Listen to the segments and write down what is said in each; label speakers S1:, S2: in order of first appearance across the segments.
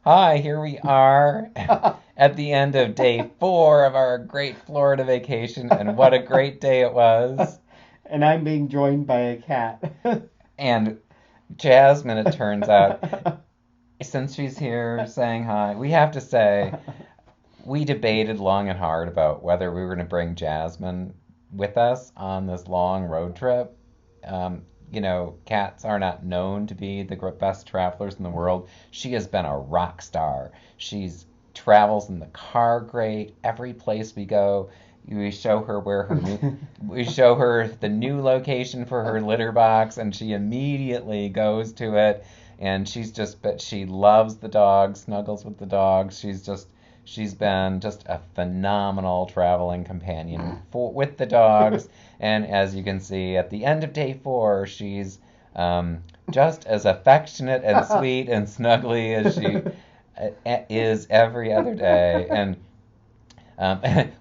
S1: Hi, here we are at the end of day 4 of our great Florida vacation, and what a great day it was.
S2: And I'm being joined by a cat.
S1: And Jasmine, it turns out, since she's here saying hi, we have to say we debated long and hard about whether we were going to bring Jasmine with us on this long road trip. Cats are not known to be the best travelers in the world. She has been a rock star. She's travels in the car great. Every place we go, we show her the new location for her litter box, and she immediately goes to it. And but she loves the dogs, snuggles with the dogs. She's been just a phenomenal traveling companion with the dogs. And as you can see, at the end of day 4, she's just as affectionate and sweet and snuggly as she is every other day. And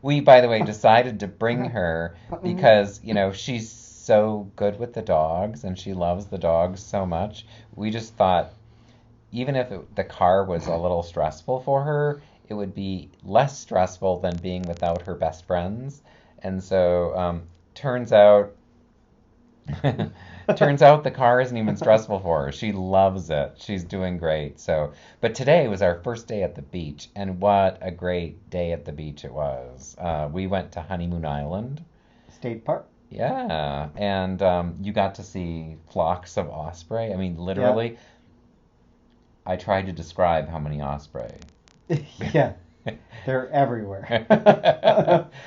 S1: we, by the way, decided to bring her because, she's so good with the dogs and she loves the dogs so much. We just thought even if the car was a little stressful for her, it would be less stressful than being without her best friends. And so turns out turns out the car isn't even stressful for her. She loves it. She's doing great. But today was our first day at the beach, and what a great day at the beach it was. We went to Honeymoon Island.
S2: State Park.
S1: Yeah, and you got to see flocks of osprey. I mean,
S2: Yeah.
S1: literally, I tried to describe how many osprey.
S2: Yeah. They're everywhere.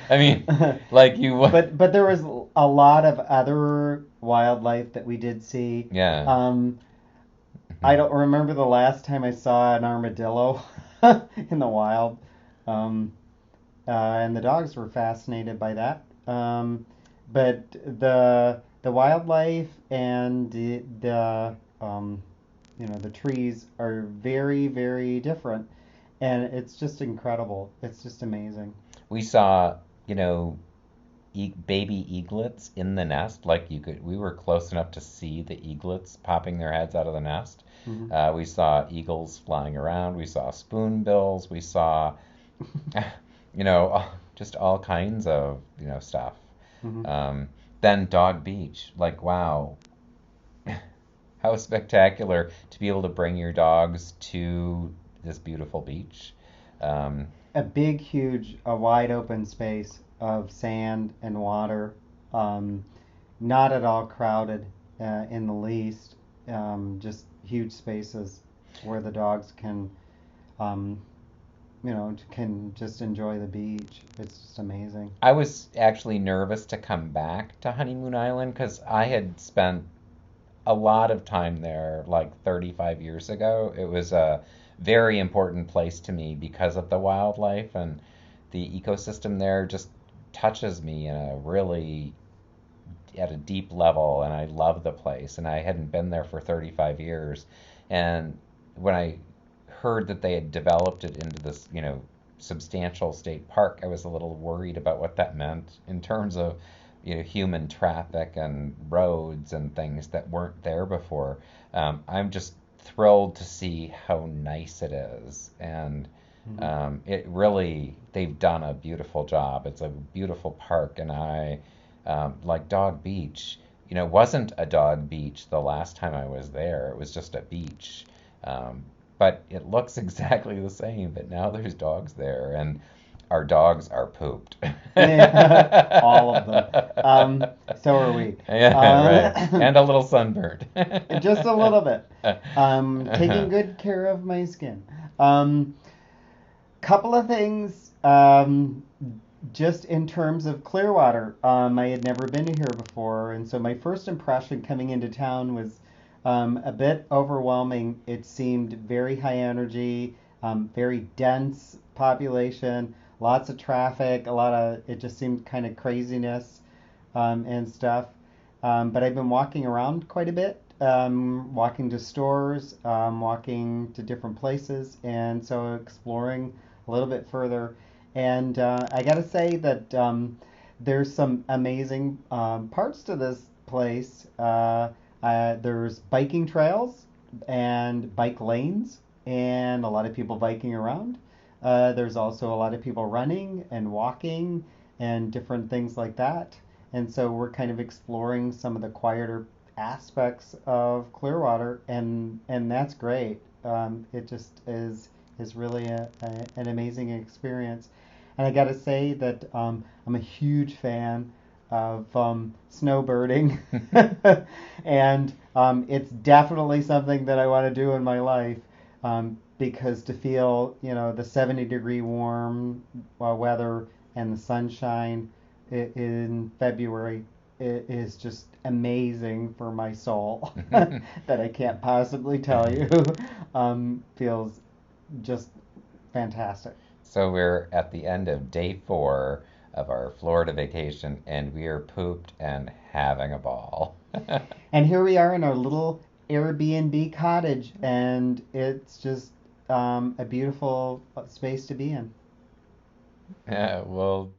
S1: I mean, like you would.
S2: But there was a lot of other wildlife that we did see.
S1: Yeah.
S2: Um, I
S1: Mhm.
S2: don't remember the last time I saw an armadillo in the wild. Um, and the dogs were fascinated by that. But the wildlife and the trees are very different, and it's just incredible. It's just amazing.
S1: We saw, you know, baby eaglets in the nest. Like we were close enough to see the eaglets popping their heads out of the nest.
S2: Hmm.
S1: We saw eagles flying around. We saw spoonbills. We saw, just all kinds of, stuff.
S2: Hmm.
S1: Um, then Dog Beach. Like, wow, how spectacular to be able to bring your dogs to this beautiful beach. Um,
S2: A big, huge, a wide open space of sand and water, um, not at all crowded in the least. Just huge spaces where the dogs um, can just enjoy the beach. It's just amazing.
S1: I was actually nervous to come back to Honeymoon Island because I had spent a lot of time there like 35 years ago. It was a very important place to me because of the wildlife, and the ecosystem there just touches me in a really at a deep level, and I love the place, and I hadn't been there for 35 years. And when I heard that they had developed it into this, substantial state park, I was a little worried about what that meant in terms of, human traffic and roads and things that weren't there before. I'm just thrilled to see how nice it is, and
S2: Hmm.
S1: they've done a beautiful job. It's a beautiful park, and like Dog Beach, wasn't a dog beach the last time I was there. It was just a beach. Um, but it looks exactly the same, but now there's dogs there, and our dogs are pooped.
S2: All of them. So are we.
S1: Yeah, right.
S2: Uh,
S1: And a little sunburned.
S2: just a little bit. Taking good care of my skin. Um, Couple of things. Just in terms of Clearwater, I had never been here before, and so my first impression coming into town was a bit overwhelming. It seemed very high energy, very dense population, lots of traffic, it just seemed kind of craziness and stuff. But I've been walking around quite a bit, walking to stores, walking to different places, and so exploring a little bit further. And I got to say that there's some amazing parts to this place. There's biking trails and bike lanes, and a lot of people biking around. There's also a lot of people running and walking and different things like that. And so we're kind of exploring some of the quieter aspects of Clearwater, and that's great. It just is really an amazing experience. And I got to say that I'm a huge fan of snowbirding, and it's definitely something that I want to do in my life. Because to feel, the 70-degree warm weather and the sunshine in February is just amazing for my soul that I can't possibly tell you. Feels just fantastic.
S1: So we're at the end of day 4 of our Florida vacation, and we are pooped and having a ball.
S2: And here we are in our little Airbnb cottage, and it's just a beautiful space to be in.
S1: Well,